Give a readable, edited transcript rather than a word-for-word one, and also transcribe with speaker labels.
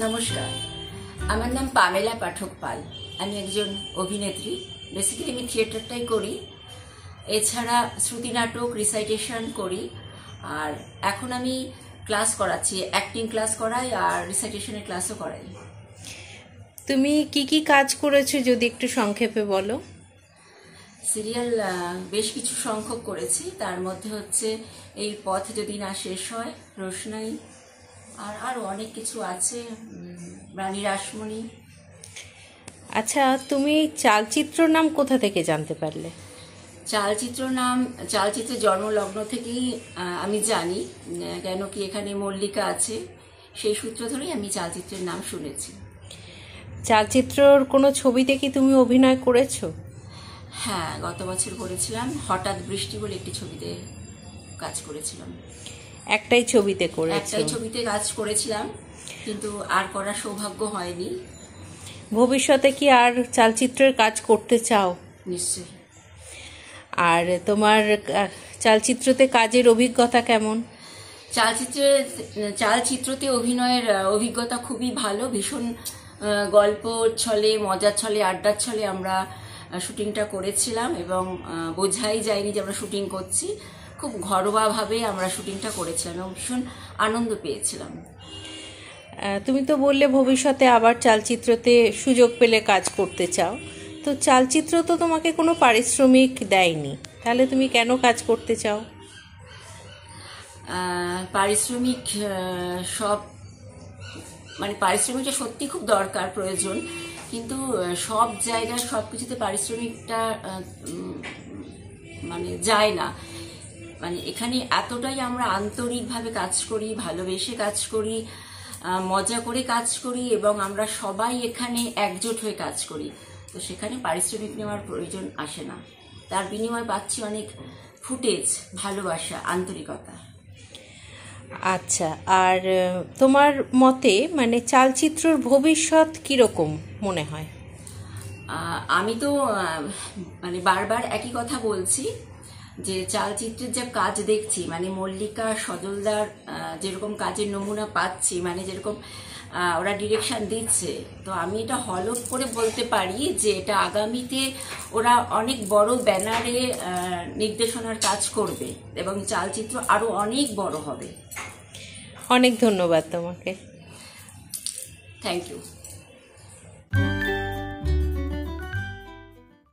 Speaker 1: নমস্কার, আমার নাম পামেলা পাঠক পাল। আমি একজন অভিনেত্রী। বেসিক্যালি আমি থিয়েটারটাই করি, এছাড়া শ্রুতি নাটক, রিসাইটেশন করি। আর এখন আমি ক্লাস করাচ্ছি, অ্যাক্টিং ক্লাস করাই আর রিসাইটেশনের ক্লাসও করাই।
Speaker 2: তুমি কি কি কাজ করেছো যদি একটু সংক্ষেপে বলো?
Speaker 1: সিরিয়াল বেশ কিছু সংখ্যক করেছি, তার মধ্যে হচ্ছে এই পথ যদি না শেষ হয়, রোশনাই, আর আরও অনেক কিছু আছে, রানী রাসমণি।
Speaker 2: আচ্ছা, তুমি চালচিত্র নাম কোথা থেকে জানতে পারলে?
Speaker 1: চালচিত্রের জন্মলগ্ন থেকেই আমি জানি, কেন কি এখানে মল্লিকা আছে, সেই সূত্র ধরেই আমি চালচিত্রের নাম শুনেছি।
Speaker 2: চালচিত্রর কোনো ছবিতে কি তুমি অভিনয় করেছো?
Speaker 1: হ্যাঁ, গত বছর করেছিলাম। হঠাৎ বৃষ্টি বলে একটি ছবিতে কাজ করেছিলাম।
Speaker 2: একটাই ছবিতে করেছো?
Speaker 1: একটাই ছবিতে কাজ করেছিলাম, কিন্তু আর করার সৌভাগ্য হয়নি।
Speaker 2: ভবিষ্যতে কি আর চালচিত্রের কাজ করতে চাও?
Speaker 1: নিশ্চয়ই।
Speaker 2: আর তোমার চালচিত্রতে কাজের অভিজ্ঞতা কেমন?
Speaker 1: চালচিত্রতে অভিনয়ের অভিজ্ঞতা খুবই ভালো। ভীষণ গল্প ছলে, মজার ছলে, আড্ডার ছলে আমরা শুটিংটা করেছিলাম এবং বোঝাই যায়নি যে আমরা শুটিং করছি। খুব ঘরোয়াভাবে আমরা শুটিংটা করেছিলাম এবং ভীষণ আনন্দ পেয়েছিলাম।
Speaker 2: তুমি তো বললে ভবিষ্যতে আবার চালচিত্রতে সুযোগ পেলে কাজ করতে চাও, তো চালচিত্র তো তোমাকে কোনো পারিশ্রমিক দেয়নি, তাহলে তুমি কেন কাজ করতে চাও?
Speaker 1: পারিশ্রমিক পারিশ্রমিকটা সত্যি খুব দরকার, প্রয়োজন, কিন্তু সব জায়গায় সব কিছুতে পারিশ্রমিকটা যায় না। এখানে এতটাই আমরা আন্তরিকভাবে কাজ করি, ভালোবেসে কাজ করি, মজা করে কাজ করি এবং আমরা সবাই এখানে একজোট হয়ে কাজ করি, তো সেখানে পারিশ্রমিক নেওয়ার প্রয়োজন আসে না। তার বিনিময়ে পাচ্ছি অনেক ফুটেজ, ভালোবাসা, আন্তরিকতা।
Speaker 2: আচ্ছা, আর তোমার মতে চালচিত্রর ভবিষ্যৎ কিরকম মনে হয়?
Speaker 1: আমি তো বারবার একই কথা বলছি যে চালচিত্রের যে কাজ দেখছি, মল্লিকা, সজলদার যেরকম কাজের নমুনা পাচ্ছি, যেরকম ওরা ডিরেকশন দিচ্ছে, তো আমি এটা হলফ করে বলতে পারি যে এটা আগামীতে ওরা অনেক বড় ব্যানারে নির্দেশনার কাজ করবে এবং চালচিত্র আরো অনেক বড় হবে।
Speaker 2: অনেক ধন্যবাদ তোমাকে।
Speaker 1: Thank you.